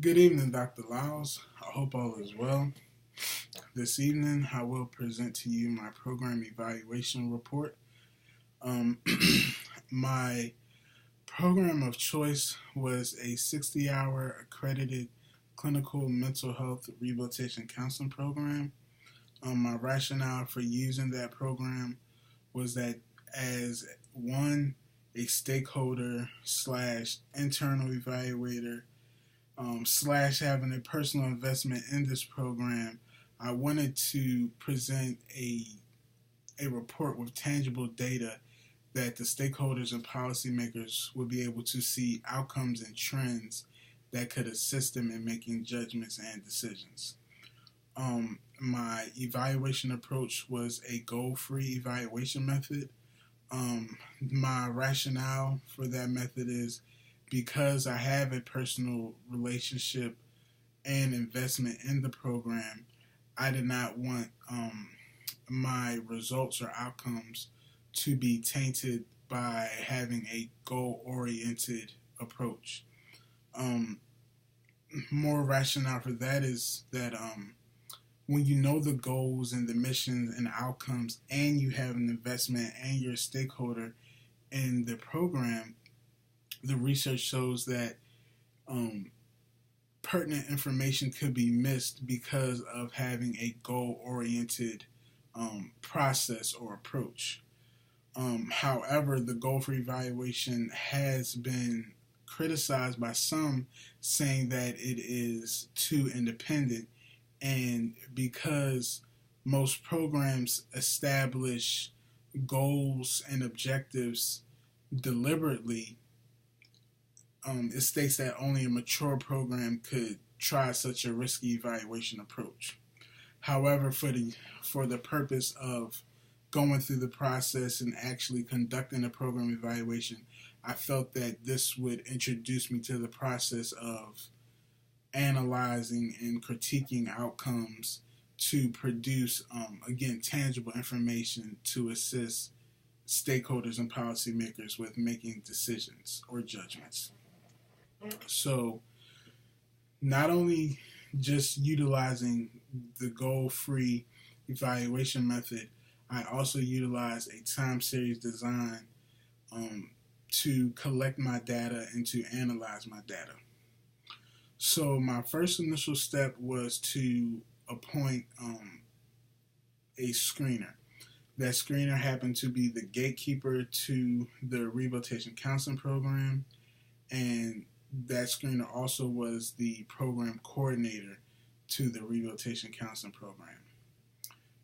Good evening, Dr. Lyles. I hope all is well. This evening, I will present to you my program evaluation report. Um, my program of choice was a 60-hour accredited clinical mental health rehabilitation counseling program. My rationale for using that program was that as one, a stakeholder slash internal evaluator slash having a personal investment in this program, I wanted to present a report with tangible data that the stakeholders and policymakers would be able to see outcomes and trends that could assist them in making judgments and decisions. My evaluation approach was a goal-free evaluation method. My rationale for that method is because I have a personal relationship and investment in the program, I did not want my results or outcomes to be tainted by having a goal oriented approach. Um, More rationale for that is that when you know the goals and the missions and outcomes, and you have an investment and you're a stakeholder in the program, the research shows that um, pertinent information could be missed because of having a goal oriented process or approach. However, the goal for evaluation has been criticized by some, saying that it is too independent, and because most programs establish goals and objectives deliberately, it states that only a mature program could try such a risky evaluation approach. However, for the purpose of going through the process and actually conducting a program evaluation, I felt that this would introduce me to the process of analyzing and critiquing outcomes to produce, again, tangible information to assist stakeholders and policymakers with making decisions or judgments. So, not only just utilizing the goal free evaluation method, I also utilize a time series design um, to collect my data and to analyze my data. So, my first initial step was to appoint a screener. That screener happened to be the gatekeeper to the rehabilitation counseling program, and that screener also was the program coordinator to the rehabilitation counseling program.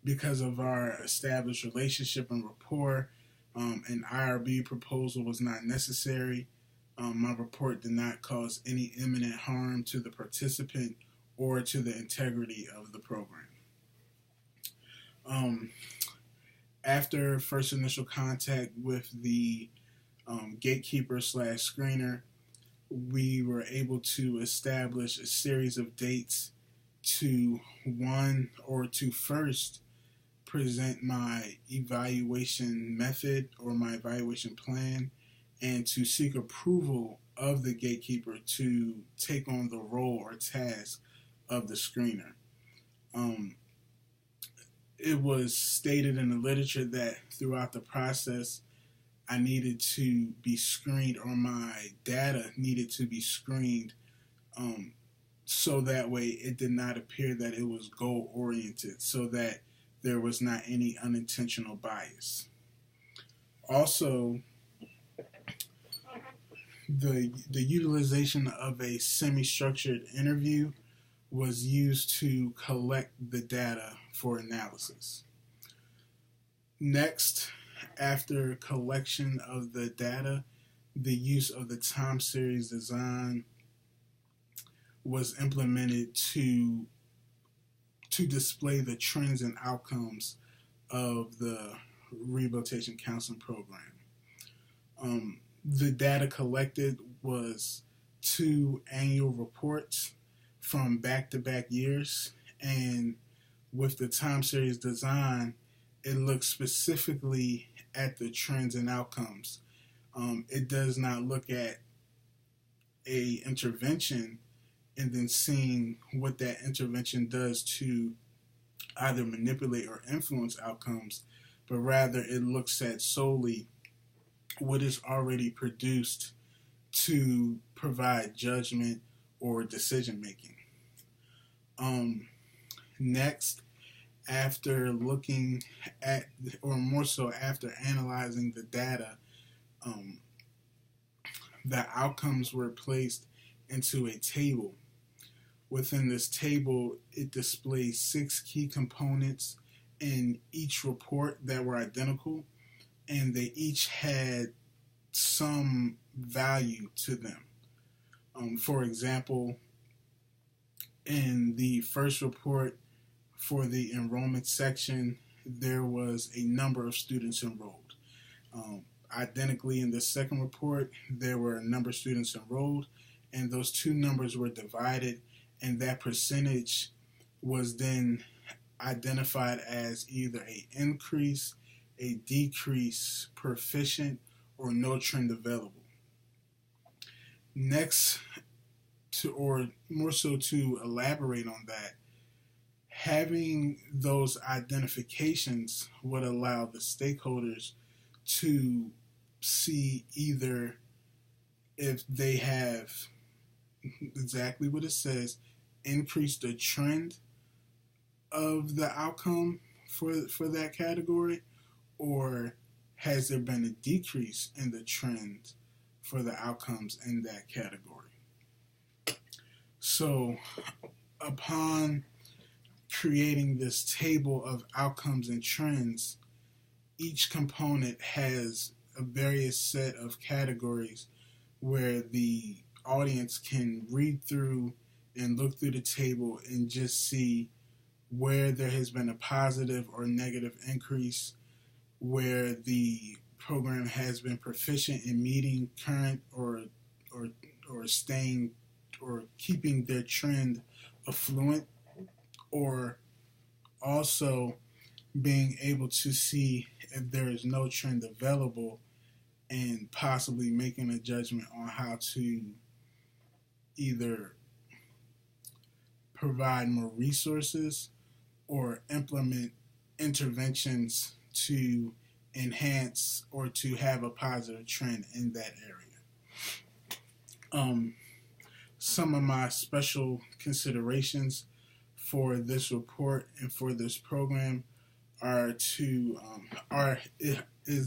Because of our established relationship and rapport, an IRB proposal was not necessary. My report did not cause any imminent harm to the participant or to the integrity of the program. Um, After first initial contact with the gatekeeper slash screener, we were able to establish a series of dates to one or to first present my evaluation method or my evaluation plan, and to seek approval of the gatekeeper to take on the role or task of the screener. Um, it was stated in the literature that throughout the process, I needed to be screened, or my data needed to be screened, um, so that way it did not appear that it was goal oriented, so that there was not any unintentional bias. Also, the utilization of a semi-structured interview was used to collect the data for analysis. Next, after collection of the data, the use of the time series design was implemented to display the trends and outcomes of the rehabilitation counseling program. The data collected was two annual reports from back to back years, and with the time series design, it looks specifically at the trends and outcomes. It does not look at a intervention and then seeing what that intervention does to either manipulate or influence outcomes, but rather it looks at solely what is already produced to provide judgment or decision making. Next, after looking at, or more so after analyzing the data, the outcomes were placed into a table. Within this table, it displays 6 key components in each report that were identical, and they each had some value to them. For example, in the first report for the enrollment section, there was a number of students enrolled. Identically, in the second report, there were a number of students enrolled, and those two numbers were divided, and that percentage was then identified as either an increase, a decrease, proficient, or no trend available. Next, or more so to elaborate on that, having those identifications would allow the stakeholders to see either if they have exactly what it says, increase the trend of the outcome for that category, or has there been a decrease in the trend for the outcomes in that category. So upon creating this table of outcomes and trends, each component has a various set of categories where the audience can read through and look through the table and just see where there has been a positive or negative increase, where the program has been proficient in meeting current or staying or keeping their trend affluent, or also being able to see if there is no trend available and possibly making a judgment on how to either provide more resources or implement interventions to enhance or to have a positive trend in that area. Some of my special considerations for this report and for this program is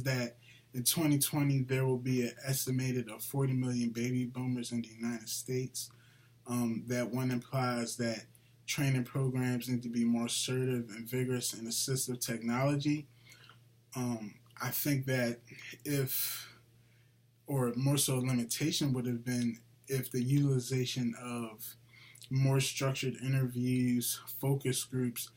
that in 2020 there will be an estimated of 40 million baby boomers in the United States. That one implies that training programs need to be more assertive and vigorous in assistive technology. I think that more so a limitation would have been if the utilization of more structured interviews, focus groups,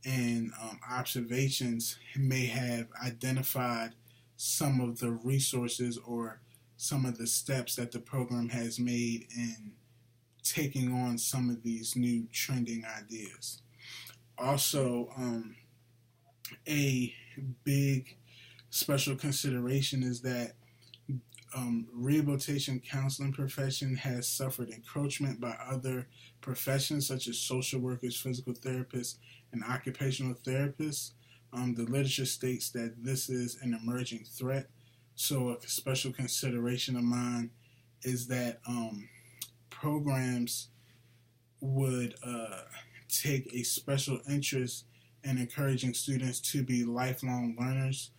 and observations may have identified some of the resources or some of the steps that the program has made in taking on some of these new trending ideas. Also, a big special consideration is that rehabilitation counseling profession has suffered encroachment by other professions such as social workers, physical therapists, and occupational therapists. The literature states that this is an emerging threat. So a special consideration of mine is that programs would take a special interest in encouraging students to be lifelong learners.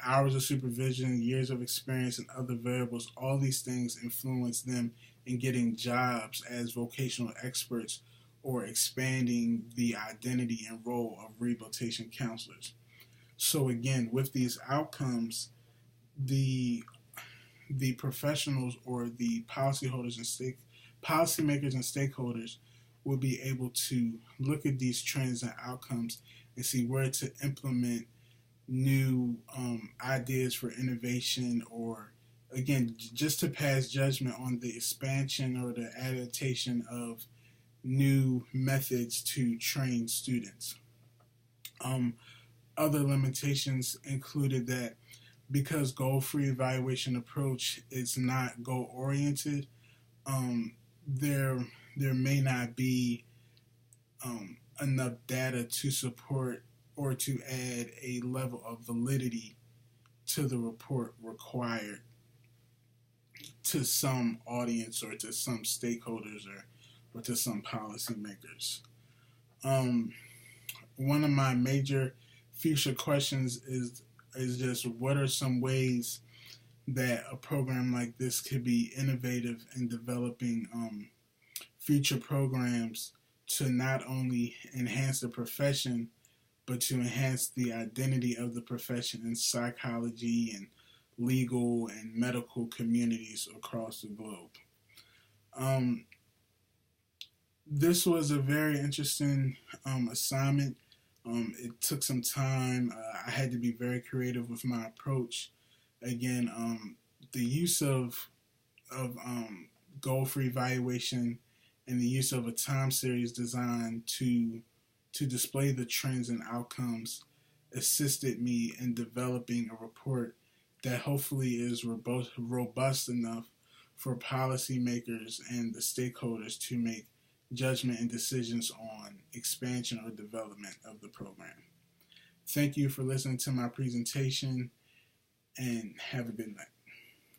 Hours of supervision, years of experience, and other variables, all these things influence them in getting jobs as vocational experts or expanding the identity and role of rehabilitation counselors. So again, with these outcomes, the professionals or the policymakers and stakeholders will be able to look at these trends and outcomes and see where to implement new ideas for innovation, or again, just to pass judgment on the expansion or the adaptation of new methods to train students. Other limitations included that because goal-free evaluation approach is not goal-oriented, there there may not be enough data to support or to add a level of validity to the report required to some audience or to some stakeholders or to some policymakers. One of my major future questions is just what are some ways that a program like this could be innovative in developing future programs to not only enhance the profession, but to enhance the identity of the profession in psychology and legal and medical communities across the globe. This was a very interesting assignment. It took some time. I had to be very creative with my approach. Again, the use of goal for evaluation and the use of a time series designed to display the trends and outcomes assisted me in developing a report that hopefully is robust enough for policymakers and the stakeholders to make judgment and decisions on expansion or development of the program. Thank you for listening to my presentation, and have a good night.